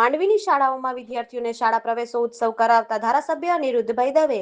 માંડવીની શાળાઓમાં વિદ્યાર્થીઓને શાળા પ્રવેશોત્સવ કરાવતા ધારાસભ્ય અનિરુદ્ધભાઈ દવે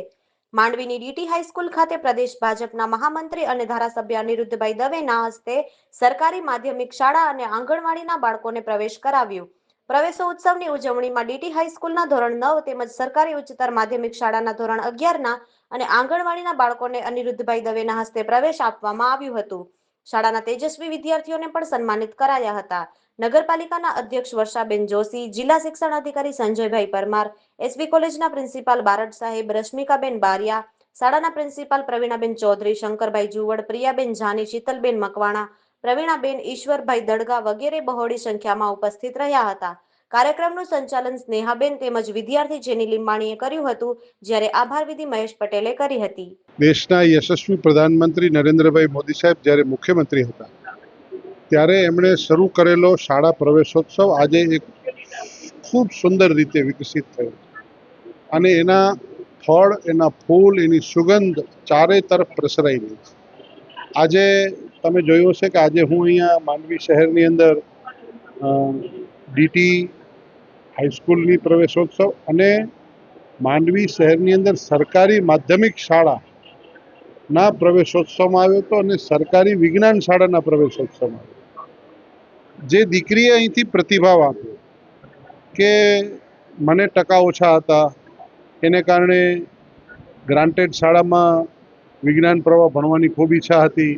માંડવીની ડીટી હાઈસ્કૂલ ખાતે પ્રદેશ ભાજપના મહામંત્રી અને ધારાસભ્ય અનિરુદ્ધભાઈ દવેના હસ્તે સરકારી માધ્યમિક શાળા અને આંગણવાડીના બાળકોને પ્રવેશ કરાવ્યો. પ્રવેશોત્સવની ઉજવણીમાં ડીટી હાઈસ્કૂલના ધોરણ 9 તેમજ સરકારી ઉચ્ચતર માધ્યમિક શાળાના ધોરણ 11ના અને આંગણવાડીના બાળકોને અનિરુદ્ધભાઈ દવેના હસ્તે પ્રવેશ આપવામાં આવ્યું હતું. શાળાના તેજસ્વી વિદ્યાર્થીઓને પણ સન્માનિત કરાયા હતા. નગરપાલિકાના અધ્યક્ષ વર્ષાબેન જોશી, જિલ્લા શિક્ષણ અધિકારી સંજયભાઈ પરમાર, એસવી કોલેજના પ્રિન્સિપાલ બારડ સાહેબ, રશ્મિકાબેન બારિયા, શાળાના પ્રિન્સિપાલ પ્રવીણાબેન ચૌધરી, શંકરભાઈ જુવડ, પ્રિયાબેન જાની, શીતલબેન મકવાણા, પ્રવીણાબેન, ઈશ્વરભાઈ દડગા વગેરે બહોળી સંખ્યામાં ઉપસ્થિત રહ્યા હતા. કાર્યક્રમનું સંચાલન સ્નેહાબેન તેમજ વિદ્યાર્થી જેની લીંબાણીએ કર્યું હતું, જ્યારે આભાર વિધિ મહેશ પટેલે કરી હતી. દેશના યશસ્વી પ્રધાનમંત્રી નરેન્દ્રભાઈ મોદી સાહેબ જ્યારે મુખ્યમંત્રી હતા ત્યારે એમણે શરૂ કરેલો શાળા પ્રવેશોત્સવ આજે એક ખૂબ સુંદર રીતે વિકસિત થયો અને એના ફળ, એના ફૂલ, એની સુગંધ ચારે તરફ પ્રસરાઈ રહી છે. આજે તમે જોયું હશે કે આજે હું અહીંયા માંડવી શહેરની અંદર ડીટી હાઈસ્કૂલની પ્રવેશોત્સવ અને માંડવી શહેરની અંદર સરકારી માધ્યમિક શાળાના પ્રવેશોત્સવમાં આવ્યો હતો અને સરકારી વિજ્ઞાન શાળાના પ્રવેશોત્સવમાં આવ્યો. જે દીકરીએ અહીંથી પ્રતિભાવ આપ્યો કે મને ટકા ઓછા હતા, એને કારણે ગ્રાન્ટેડ શાળામાં વિજ્ઞાન પ્રવાહ ભણવાની ખૂબ ઈચ્છા હતી,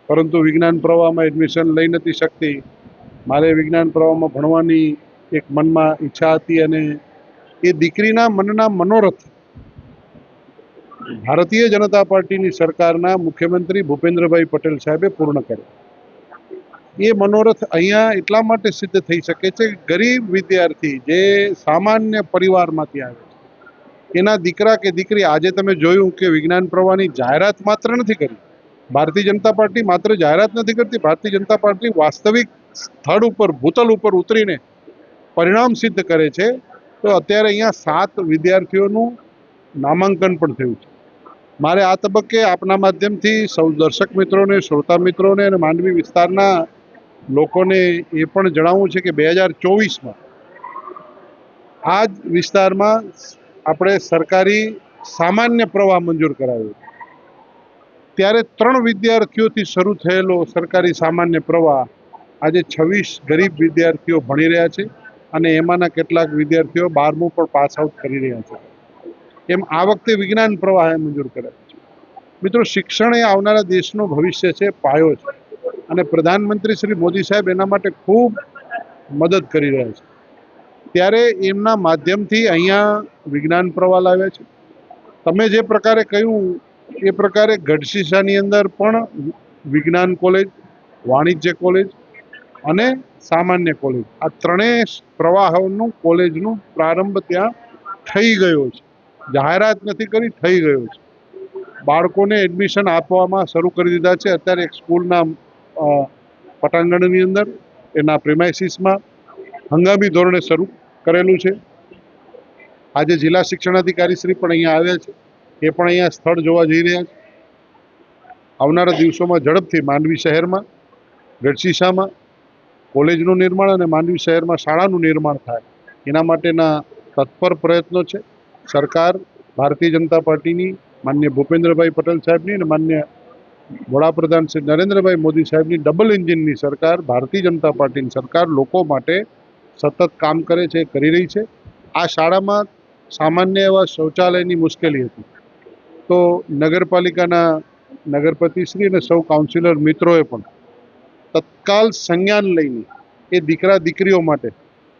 પરંતુ વિજ્ઞાન પ્રવાહમાં એડમિશન લઈ નથી શકતી. મારે વિજ્ઞાન પ્રવાહમાં ભણવાની એક મનમાં ઈચ્છા હતી અને એ દીકરીના મનના મનોરથ ભારતીય જનતા પાર્ટીની સરકારના મુખ્યમંત્રી ભૂપેન્દ્રભાઈ પટેલ સાહેબે પૂર્ણ કર્યો. એ મનોરથ અહીંયા એટલા માટે સિદ્ધ થઈ શકે છે કે ગરીબ વિદ્યાર્થી જે સામાન્ય પરિવારમાંથી આવે છે એના દીકરા કે દીકરી, આજે તમે જોયું કે વિજ્ઞાન પ્રવાહની જાહેરાત માત્ર નથી કરી, ભારતીય જનતા પાર્ટી માત્ર જાહેરાત નથી કરતી, ભારતીય જનતા પાર્ટી વાસ્તવિક સ્થળ ઉપર, ભૂતલ ઉપર ઉતરીને પરિણામ સિદ્ધ કરે છે. તો અત્યારે અહીંયા 7 વિદ્યાર્થીઓનું નામાંકન પણ થયું છે. મારે આ તબક્કે આપના માધ્યમથી સૌ દર્શક મિત્રોને, શ્રોતા મિત્રોને અને માંડવી વિસ્તારના લોકોને એ પણ જણાવવું છે કે 2024માં આ જ વિસ્તારમાં આપણે સરકારી સામાન્ય પ્રવાહ મંજૂર કરાવ્યો. ત્યારે 3 વિદ્યાર્થીઓથી શરૂ થયેલો સરકારી સામાન્ય પ્રવાહ આજે 26 ગરીબ વિદ્યાર્થીઓ ભણી રહ્યા છે અને એમાંના કેટલાક વિદ્યાર્થીઓ 12મું પણ પાસ આઉટ કરી રહ્યા છે. એમ આ વખતે વિજ્ઞાન પ્રવાહ મંજૂર કરાયો છે. મિત્રો, શિક્ષણ એ આવનારા દેશનું ભવિષ્ય છે, પાયો છે અને પ્રધાનમંત્રી શ્રી મોદી સાહેબ એના માટે ખૂબ મદદ કરી રહ્યા છે. ત્યારે એમના માધ્યમથી અહીંયા વિજ્ઞાન પ્રવાહ લાવ્યા છે. તમે જે પ્રકારે કહ્યું એ પ્રકારે ગઢશીશાની અંદર પણ વિજ્ઞાન કોલેજ, વાણિજ્ય કોલેજ અને સામાન્ય કોલેજ, આ ત્રણેય પ્રવાહોનું કોલેજનું પ્રારંભ ત્યાં થઈ ગયો છે. જાહેરાત નથી કરી, થઈ ગયો છે. બાળકોને એડમિશન આપવામાં શરૂ કરી દીધા છે. અત્યારે એક સ્કૂલના પટાંગણની અંદર એના પ્રિમાઇસીસમાં હંગામી ધોરણે શરૂ કરેલું છે. આજે જિલ્લા શિક્ષણાધિકારી શ્રી પણ અહીંયા આવ્યા છે, એ પણ અહીંયા સ્થળ જોવા જઈ રહ્યા છે. આવનારા દિવસોમાં ઝડપથી માંડવી શહેરમાં, ગઢશીશામાં કોલેજનું નિર્માણ અને માંડવી શહેરમાં શાળાનું નિર્માણ થાય એના માટેના તત્પર પ્રયત્નો છે. સરકાર ભારતીય જનતા પાર્ટીની, માનનીય ભૂપેન્દ્રભાઈ પટેલ સાહેબની અને માનનીય વડાપ્રધાન શ્રી નરેન્દ્રભાઈ મોદી સાહેબની ડબલ એન્જિનની સરકાર, ભારતીય જનતા પાર્ટીની સરકાર લોકો માટે સતત કામ કરે છે, કરી રહી છે. આ શાળામાં સામાન્ય એવા શૌચાલયની મુશ્કેલી હતી, તો નગરપાલિકાના નગરપતિશ્રી અને સૌ કાઉન્સિલર મિત્રોએ પણ તત્કાલ સંજ્ઞાન લઈને એ દીકરા દીકરીઓ માટે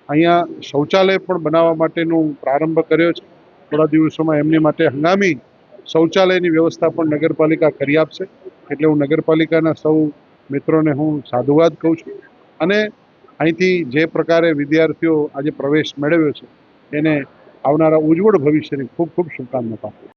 અહીંયા શૌચાલય પણ બનાવવા માટેનું પ્રારંભ કર્યો છે. થોડા દિવસોમાં એમની માટે હંગામી શૌચાલયની વ્યવસ્થા પણ નગરપાલિકા કરી આપશે. એટલે હું નગરપાલિકાના સૌ મિત્રોને હું સાધુવાદ કહું છું અને અહીંથી જે પ્રકારે વિદ્યાર્થીઓ આજે પ્રવેશ મેળવ્યો છે એને આવનારા ઉજ્જવળ ભવિષ્યની ખૂબ ખૂબ શુભકામના પાઠવું છું.